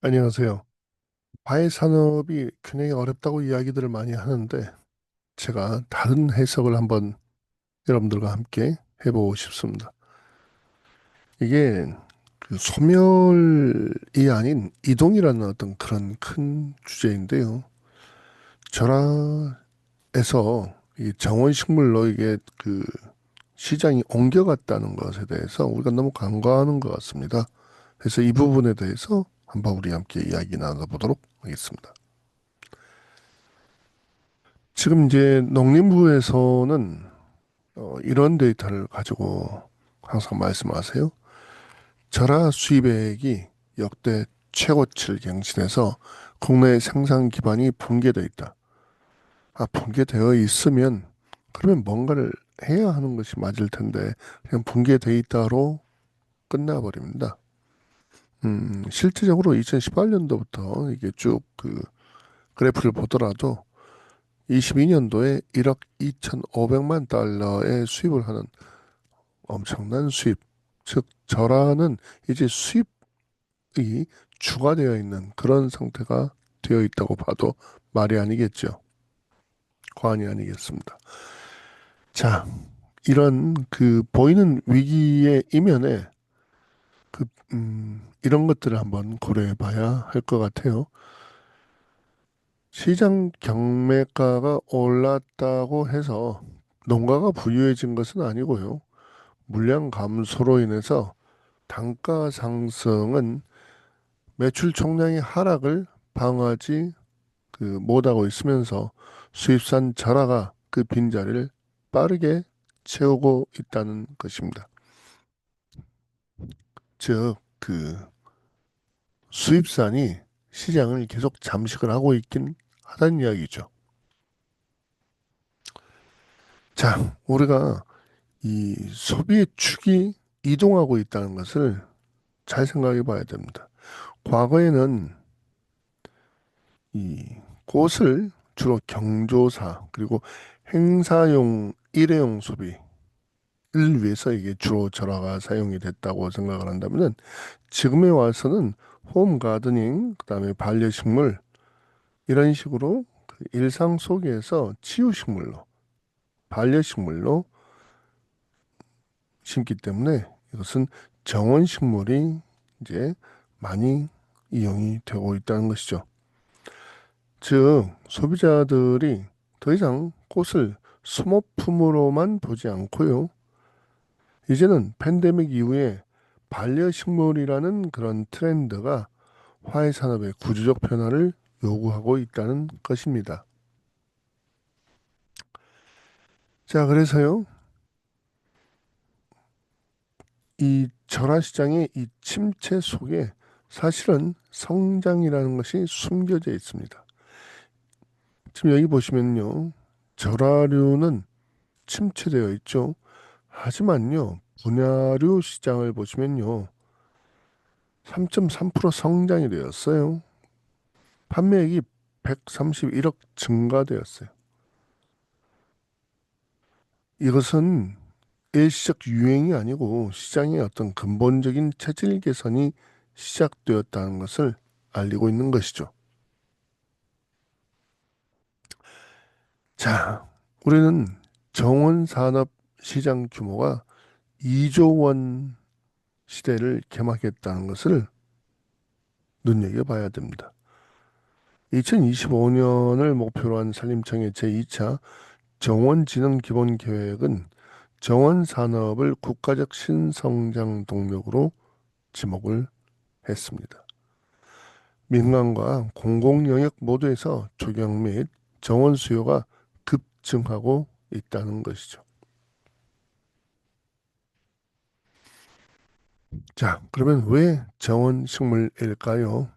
안녕하세요. 과외 산업이 굉장히 어렵다고 이야기들을 많이 하는데 제가 다른 해석을 한번 여러분들과 함께 해보고 싶습니다. 이게 그 소멸이 아닌 이동이라는 어떤 그런 큰 주제인데요. 절하에서 이 정원식물로 이게 그 시장이 옮겨갔다는 것에 대해서 우리가 너무 간과하는 것 같습니다. 그래서 이 부분에 대해서 한번 우리 함께 이야기 나눠보도록 하겠습니다. 지금 이제 농림부에서는 이런 데이터를 가지고 항상 말씀하세요. 절하 수입액이 역대 최고치를 경신해서 국내 생산 기반이 붕괴되어 있다. 붕괴되어 있으면 그러면 뭔가를 해야 하는 것이 맞을 텐데 그냥 붕괴되어 있다로 끝나버립니다. 실질적으로 2018년도부터 이게 쭉 그 그래프를 보더라도 22년도에 1억 2,500만 달러의 수입을 하는 엄청난 수입, 즉 절하는 이제 수입이 주가 되어 있는 그런 상태가 되어 있다고 봐도 말이 아니겠죠. 과언이 아니겠습니다. 자, 이런 그 보이는 위기의 이면에 이런 것들을 한번 고려해 봐야 할 것 같아요. 시장 경매가가 올랐다고 해서 농가가 부유해진 것은 아니고요. 물량 감소로 인해서 단가 상승은 매출 총량의 하락을 방어하지 못하고 있으면서 수입산 절하가 그 빈자리를 빠르게 채우고 있다는 것입니다. 즉, 수입산이 시장을 계속 잠식을 하고 있긴 하다는 이야기죠. 자, 우리가 이 소비의 축이 이동하고 있다는 것을 잘 생각해 봐야 됩니다. 과거에는 이 꽃을 주로 경조사 그리고 행사용 일회용 소비를 위해서 이게 주로 절화가 사용이 됐다고 생각을 한다면은 지금에 와서는 홈 가드닝 그다음에 반려식물 이런 식으로 그 일상 속에서 치유식물로 반려식물로 심기 때문에 이것은 정원식물이 이제 많이 이용이 되고 있다는 것이죠. 즉, 소비자들이 더 이상 꽃을 소모품으로만 보지 않고요. 이제는 팬데믹 이후에 반려식물이라는 그런 트렌드가 화훼 산업의 구조적 변화를 요구하고 있다는 것입니다. 자, 그래서요, 이 절화 시장의 이 침체 속에 사실은 성장이라는 것이 숨겨져 있습니다. 지금 여기 보시면요, 절화류는 침체되어 있죠. 하지만요, 분야류 시장을 보시면요, 3.3% 성장이 되었어요. 판매액이 131억 증가되었어요. 이것은 일시적 유행이 아니고 시장의 어떤 근본적인 체질 개선이 시작되었다는 것을 알리고 있는 것이죠. 자, 우리는 정원 산업 시장 규모가 2조 원 시대를 개막했다는 것을 눈여겨봐야 됩니다. 2025년을 목표로 한 산림청의 제2차 정원진흥기본계획은 정원 산업을 국가적 신성장 동력으로 지목을 했습니다. 민간과 공공 영역 모두에서 조경 및 정원 수요가 급증하고 있다는 것이죠. 자, 그러면 왜 정원 식물일까요?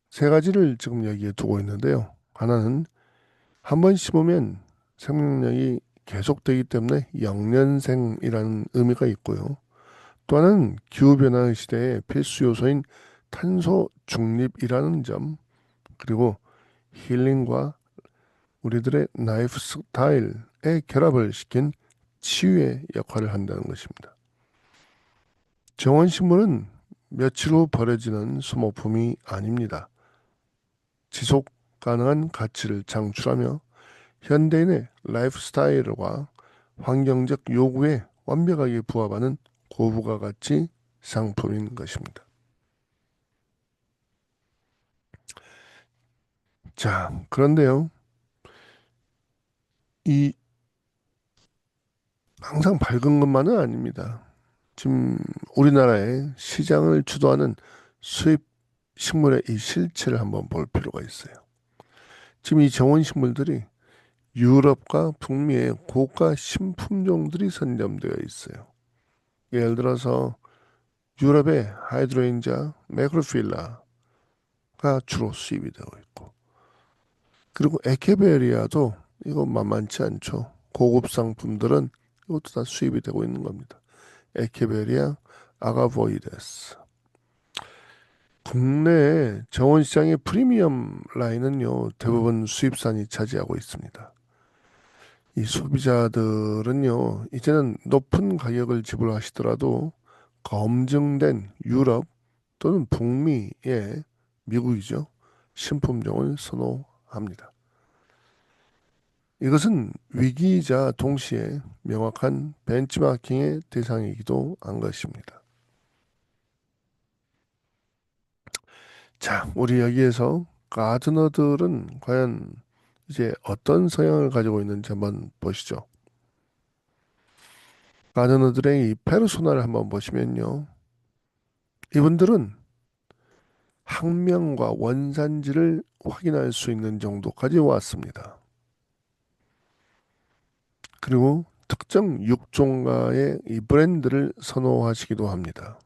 세 가지를 지금 여기에 두고 있는데요. 하나는 한 번 심으면 생명력이 계속되기 때문에 영년생이라는 의미가 있고요. 또 하나는 기후변화 시대의 필수 요소인 탄소 중립이라는 점, 그리고 힐링과 우리들의 라이프 스타일의 결합을 시킨 치유의 역할을 한다는 것입니다. 정원식물은 며칠 후 버려지는 소모품이 아닙니다. 지속 가능한 가치를 창출하며 현대인의 라이프 스타일과 환경적 요구에 완벽하게 부합하는 고부가 가치 상품인 것입니다. 자, 그런데요. 이 항상 밝은 것만은 아닙니다. 지금 우리나라의 시장을 주도하는 수입 식물의 이 실체를 한번 볼 필요가 있어요. 지금 이 정원 식물들이 유럽과 북미의 고가 신품종들이 선점되어 있어요. 예를 들어서 유럽의 하이드로인자, 매크로필라가 주로 수입이 되고 있고, 그리고 에케베리아도 이거 만만치 않죠. 고급 상품들은 이것도 다 수입이 되고 있는 겁니다. 에케베리아, 아가보이데스. 국내 정원 시장의 프리미엄 라인은요, 대부분 수입산이 차지하고 있습니다. 이 소비자들은요, 이제는 높은 가격을 지불하시더라도 검증된 유럽 또는 북미의 미국이죠. 신품종을 선호합니다. 이것은 위기이자 동시에 명확한 벤치마킹의 대상이기도 한 것입니다. 자, 우리 여기에서 가드너들은 과연 이제 어떤 성향을 가지고 있는지 한번 보시죠. 가드너들의 이 페르소나를 한번 보시면요. 이분들은 학명과 원산지를 확인할 수 있는 정도까지 왔습니다. 그리고 특정 육종가의 이 브랜드를 선호하시기도 합니다.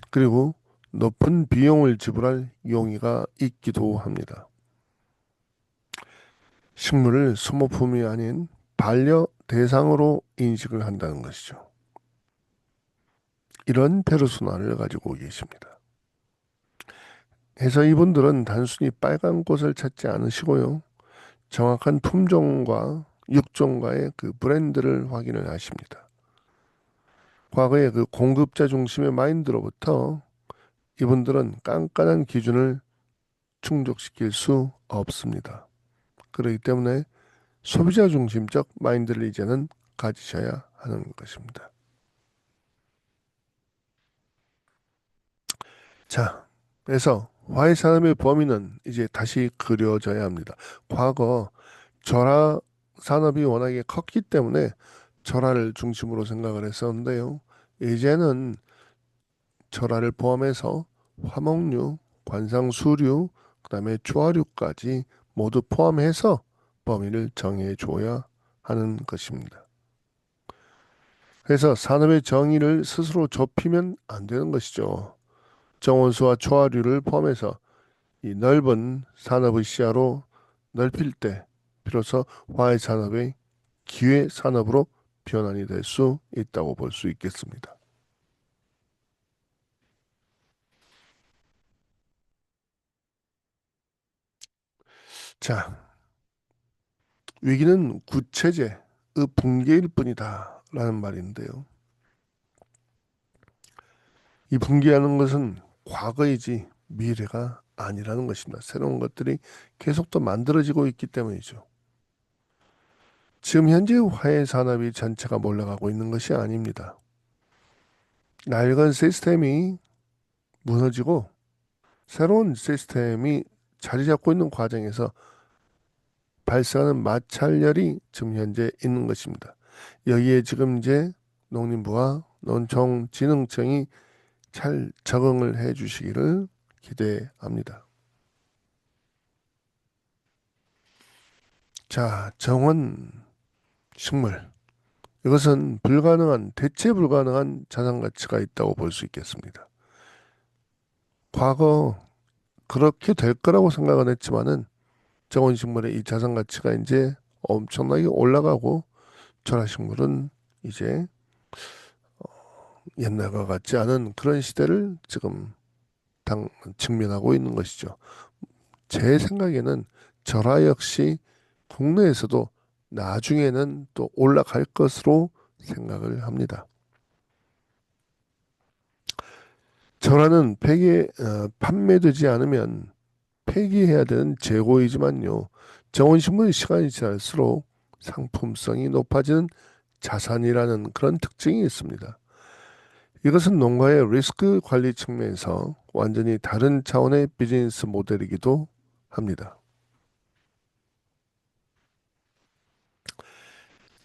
그리고 높은 비용을 지불할 용의가 있기도 합니다. 식물을 소모품이 아닌 반려 대상으로 인식을 한다는 것이죠. 이런 페르소나를 가지고 계십니다. 해서 이분들은 단순히 빨간 꽃을 찾지 않으시고요. 정확한 품종과 육종과의 그 브랜드를 확인을 하십니다. 과거의 그 공급자 중심의 마인드로부터 이분들은 깐깐한 기준을 충족시킬 수 없습니다. 그렇기 때문에 소비자 중심적 마인드를 이제는 가지셔야 하는 것입니다. 자, 그래서 화해 산업의 범위는 이제 다시 그려져야 합니다. 과거 절화 산업이 워낙에 컸기 때문에 절화를 중심으로 생각을 했었는데요. 이제는 절화를 포함해서 화목류, 관상수류, 그다음에 조화류까지 모두 포함해서 범위를 정해 줘야 하는 것입니다. 그래서 산업의 정의를 스스로 좁히면 안 되는 것이죠. 정원수와 초화류를 포함해서 이 넓은 산업의 시야로 넓힐 때 비로소 화해 산업의 기회 산업으로 변환이 될 수 있다고 볼 수 있겠습니다. 자, 위기는 구체제의 붕괴일 뿐이다라는 말인데요. 이 붕괴하는 것은 과거이지 미래가 아니라는 것입니다. 새로운 것들이 계속 또 만들어지고 있기 때문이죠. 지금 현재 화해 산업이 전체가 몰려가고 있는 것이 아닙니다. 낡은 시스템이 무너지고 새로운 시스템이 자리 잡고 있는 과정에서 발생하는 마찰열이 지금 현재 있는 것입니다. 여기에 지금 이제 농림부와 농촌진흥청이 잘 적응을 해 주시기를 기대합니다. 자, 정원 식물. 이것은 불가능한, 대체 불가능한 자산 가치가 있다고 볼 수 있겠습니다. 과거 그렇게 될 거라고 생각은 했지만은 정원 식물의 이 자산 가치가 이제 엄청나게 올라가고 철화 식물은 이제 옛날과 같지 않은 그런 시대를 지금 직면하고 있는 것이죠. 제 생각에는 절화 역시 국내에서도 나중에는 또 올라갈 것으로 생각을 합니다. 전화는 판매되지 않으면 폐기해야 되는 재고이지만요. 정원식물이 시간이 지날수록 상품성이 높아지는 자산이라는 그런 특징이 있습니다. 이것은 농가의 리스크 관리 측면에서 완전히 다른 차원의 비즈니스 모델이기도 합니다.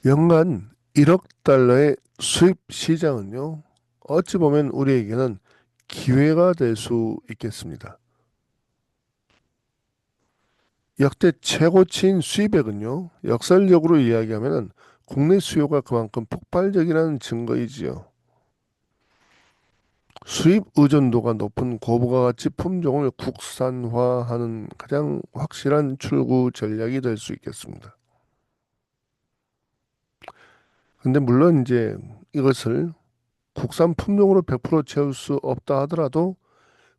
연간 1억 달러의 수입 시장은요, 어찌 보면 우리에게는 기회가 될 수 있겠습니다. 역대 최고치인 수입액은요, 역설적으로 이야기하면 국내 수요가 그만큼 폭발적이라는 증거이지요. 수입 의존도가 높은 고부가 가치 품종을 국산화하는 가장 확실한 출구 전략이 될 수 있겠습니다. 근데 물론 이제 이것을 국산 품종으로 100% 채울 수 없다 하더라도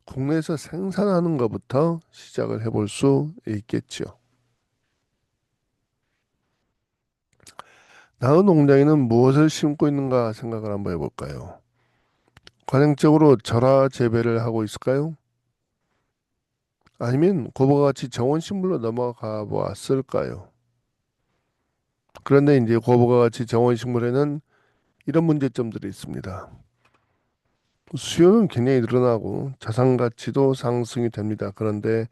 국내에서 생산하는 것부터 시작을 해볼 수 있겠죠. 나의 농장에는 무엇을 심고 있는가 생각을 한번 해볼까요? 관행적으로 절하 재배를 하고 있을까요? 아니면 고부가 같이 정원식물로 넘어가 보았을까요? 그런데 이제 고부가 같이 정원식물에는 이런 문제점들이 있습니다. 수요는 굉장히 늘어나고 자산 가치도 상승이 됩니다. 그런데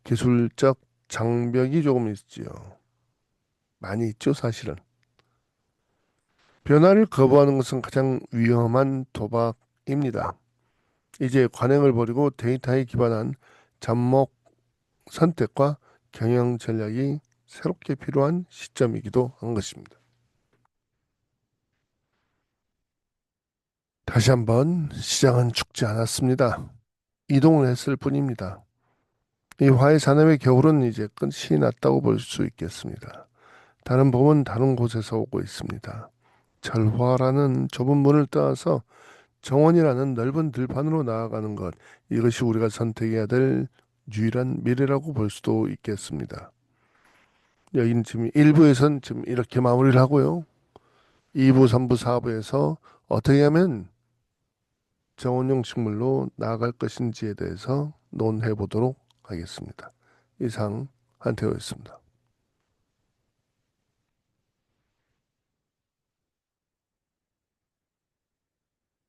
기술적 장벽이 조금 있지요. 많이 있죠, 사실은. 변화를 거부하는 것은 가장 위험한 도박입니다. 이제 관행을 버리고 데이터에 기반한 잡목 선택과 경영 전략이 새롭게 필요한 시점이기도 한 것입니다. 다시 한번 시장은 죽지 않았습니다. 이동을 했을 뿐입니다. 이 화해 산업의 겨울은 이제 끝이 났다고 볼 수 있겠습니다. 다른 봄은 다른 곳에서 오고 있습니다. 절화라는 좁은 문을 따서 정원이라는 넓은 들판으로 나아가는 것, 이것이 우리가 선택해야 될 유일한 미래라고 볼 수도 있겠습니다. 여기는 지금 1부에선 지금 이렇게 마무리를 하고요. 2부, 3부, 4부에서 어떻게 하면 정원용 식물로 나아갈 것인지에 대해서 논해 보도록 하겠습니다. 이상 한태호였습니다.